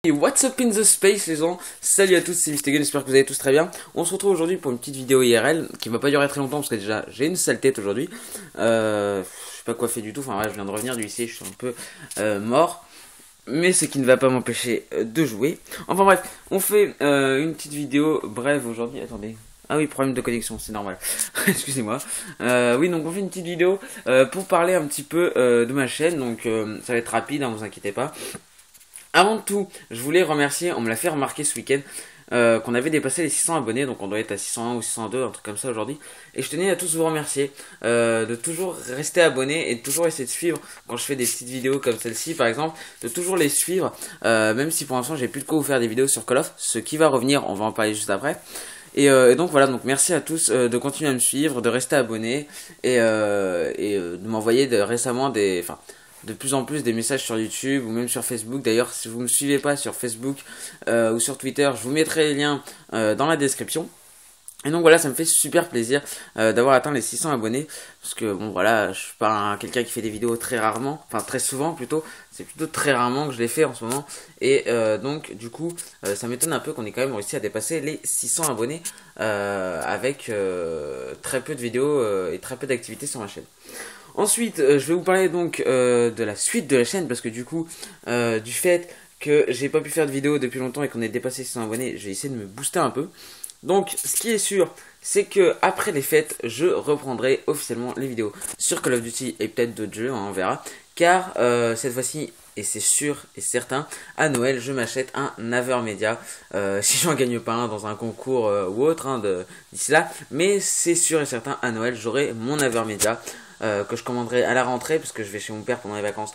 Et what's up in the space les gens, salut à tous, c'est Mystegun, j'espère que vous allez tous très bien. On se retrouve aujourd'hui pour une petite vidéo IRL qui va pas durer très longtemps parce que déjà j'ai une sale tête aujourd'hui. Je suis pas coiffé du tout, enfin ouais, je viens de revenir du lycée, je suis un peu mort. Mais ce qui ne va pas m'empêcher de jouer. Enfin bref, on fait une petite vidéo brève aujourd'hui, attendez. Ah oui, problème de connexion, c'est normal. Excusez-moi. Oui, donc on fait une petite vidéo pour parler un petit peu de ma chaîne. Donc ça va être rapide, hein, vous inquiétez pas. Avant de tout, je voulais remercier, on me l'a fait remarquer ce week-end, qu'on avait dépassé les 600 abonnés, donc on doit être à 601 ou 602, un truc comme ça aujourd'hui. Et je tenais à tous vous remercier de toujours rester abonnés et de toujours essayer de suivre quand je fais des petites vidéos comme celle-ci par exemple, de toujours les suivre, même si pour l'instant j'ai plus de quoi vous faire des vidéos sur Call of, ce qui va revenir, on va en parler juste après. Et donc voilà, donc merci à tous de continuer à me suivre, de rester abonnés et de m'envoyer récemment des... Enfin, de plus en plus des messages sur YouTube ou même sur Facebook. D'ailleurs, si vous ne me suivez pas sur Facebook ou sur Twitter, je vous mettrai les liens dans la description. Et donc voilà, ça me fait super plaisir d'avoir atteint les 600 abonnés. Parce que bon voilà, je suis pas quelqu'un qui fait des vidéos très rarement, enfin très souvent plutôt. C'est plutôt très rarement que je les fais en ce moment. Et donc du coup, ça m'étonne un peu qu'on ait quand même réussi à dépasser les 600 abonnés avec très peu de vidéos et très peu d'activités sur ma chaîne. Ensuite, je vais vous parler donc de la suite de la chaîne parce que du coup, du fait que j'ai pas pu faire de vidéo depuis longtemps et qu'on ait dépassé 600 abonnés, j'ai essayé de me booster un peu. Donc, ce qui est sûr, c'est que après les fêtes, je reprendrai officiellement les vidéos sur Call of Duty et peut-être d'autres jeux, hein, on verra. Car cette fois-ci, et c'est sûr et certain, à Noël, je m'achète un Avermedia. Si j'en gagne pas un dans un concours ou autre hein, d'ici là, mais c'est sûr et certain, à Noël, j'aurai mon Avermedia. Que je commanderai à la rentrée parce que je vais chez mon père pendant les vacances.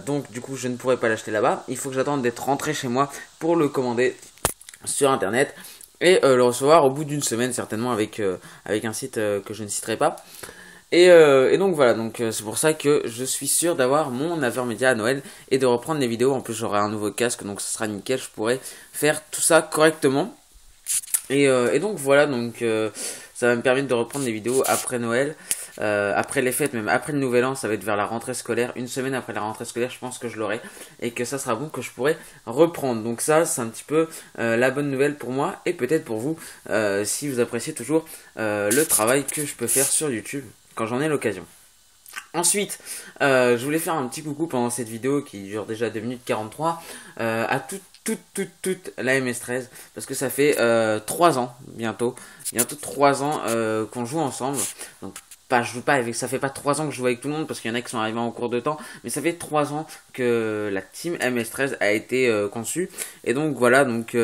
Donc du coup je ne pourrai pas l'acheter là-bas. Il faut que j'attende d'être rentré chez moi pour le commander sur internet et le recevoir au bout d'une semaine certainement avec un site que je ne citerai pas. Et donc voilà, donc c'est pour ça que je suis sûr d'avoir mon Avermedia à Noël et de reprendre les vidéos. En plus j'aurai un nouveau casque donc ce sera nickel, je pourrai faire tout ça correctement. Et donc voilà, donc ça va me permettre de reprendre les vidéos après Noël. Après les fêtes, même après le nouvel an, ça va être vers la rentrée scolaire. Une semaine après la rentrée scolaire, je pense que je l'aurai. Et que ça sera bon, que je pourrai reprendre. Donc ça, c'est un petit peu la bonne nouvelle pour moi. Et peut-être pour vous, si vous appréciez toujours le travail que je peux faire sur YouTube quand j'en ai l'occasion. Ensuite, je voulais faire un petit coucou pendant cette vidéo qui dure déjà 2 minutes 43 à toute la MS13 parce que ça fait 3 ans bientôt 3 ans qu'on joue ensemble. Donc je joue pas avec, ça fait pas 3 ans que je joue avec tout le monde parce qu'il y en a qui sont arrivés en cours de temps, mais ça fait 3 ans que la team MS13 a été conçue. Et donc voilà, donc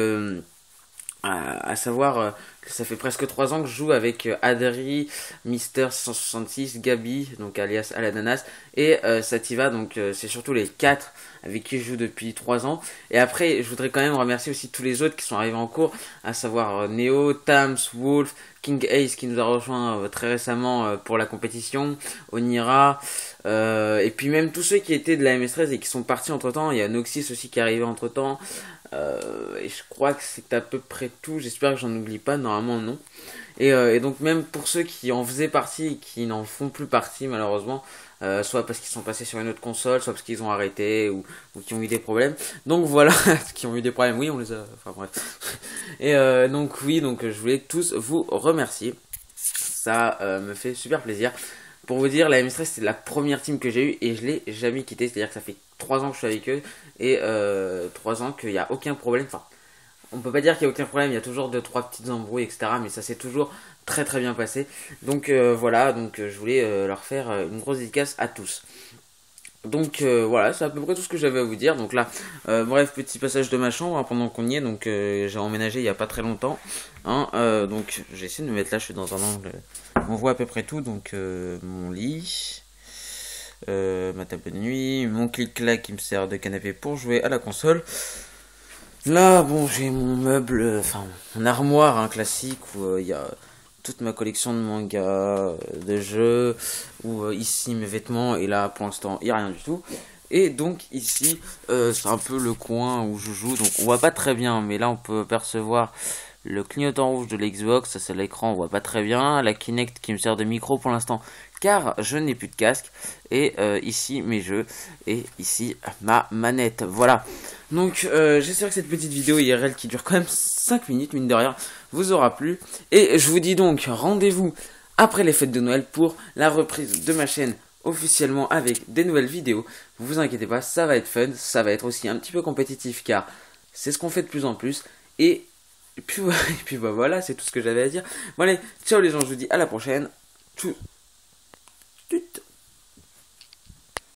à savoir que ça fait presque 3 ans que je joue avec Adri, Mister166, Gabi, donc alias Aladanas, et Sativa, donc c'est surtout les 4 avec qui je joue depuis 3 ans. Et après, je voudrais quand même remercier aussi tous les autres qui sont arrivés en cours, à savoir Neo, Tams, Wolf, King Ace qui nous a rejoint très récemment pour la compétition, Onira, et puis même tous ceux qui étaient de la MS13 et qui sont partis entre temps. Il y a Noxys aussi qui est arrivé entre temps. Et je crois que c'est à peu près tout. J'espère que j'en oublie pas, normalement non. Et donc même pour ceux qui en faisaient partie et qui n'en font plus partie malheureusement, soit parce qu'ils sont passés sur une autre console, soit parce qu'ils ont arrêté ou qui ont eu des problèmes. Donc voilà, qui ont eu des problèmes, oui on les a... Enfin bref. Et donc oui, donc je voulais tous vous remercier. Ça me fait super plaisir. Pour vous dire, la MS13 c'est la première team que j'ai eue et je l'ai jamais quittée. C'est-à-dire que ça fait 3 ans que je suis avec eux et 3 ans qu'il n'y a aucun problème. Enfin, on peut pas dire qu'il n'y a aucun problème, il y a toujours 2-3 petites embrouilles, etc. Mais ça s'est toujours très très bien passé. Donc voilà, donc je voulais leur faire une grosse dédicace à tous. Donc voilà, c'est à peu près tout ce que j'avais à vous dire. Donc là, bref, petit passage de ma chambre hein, pendant qu'on y est. Donc j'ai emménagé il n'y a pas très longtemps. Hein, donc j'ai essayé de me mettre là, je suis dans un angle. On voit à peu près tout. Donc mon lit, ma table de nuit, mon clic-clac qui me sert de canapé pour jouer à la console. Là, bon, j'ai mon meuble, enfin mon armoire hein, classique où il y a toute ma collection de mangas, de jeux, ou ici mes vêtements, et là pour l'instant il n'y a rien du tout. Et donc ici c'est un peu le coin où je joue, donc on voit pas très bien, mais là on peut percevoir le clignotant rouge de l'Xbox, ça c'est l'écran, on voit pas très bien, la Kinect qui me sert de micro pour l'instant car je n'ai plus de casque, et ici mes jeux, et ici ma manette, voilà. Donc j'espère que cette petite vidéo IRL qui dure quand même 5 minutes mine de rien vous aura plu, et je vous dis donc rendez-vous après les fêtes de Noël pour la reprise de ma chaîne officiellement avec des nouvelles vidéos. Vous inquiétez pas, ça va être fun, ça va être aussi un petit peu compétitif car c'est ce qu'on fait de plus en plus, et puis bah voilà, c'est tout ce que j'avais à dire. Bon allez, ciao les gens, je vous dis à la prochaine. Tchou. Tut.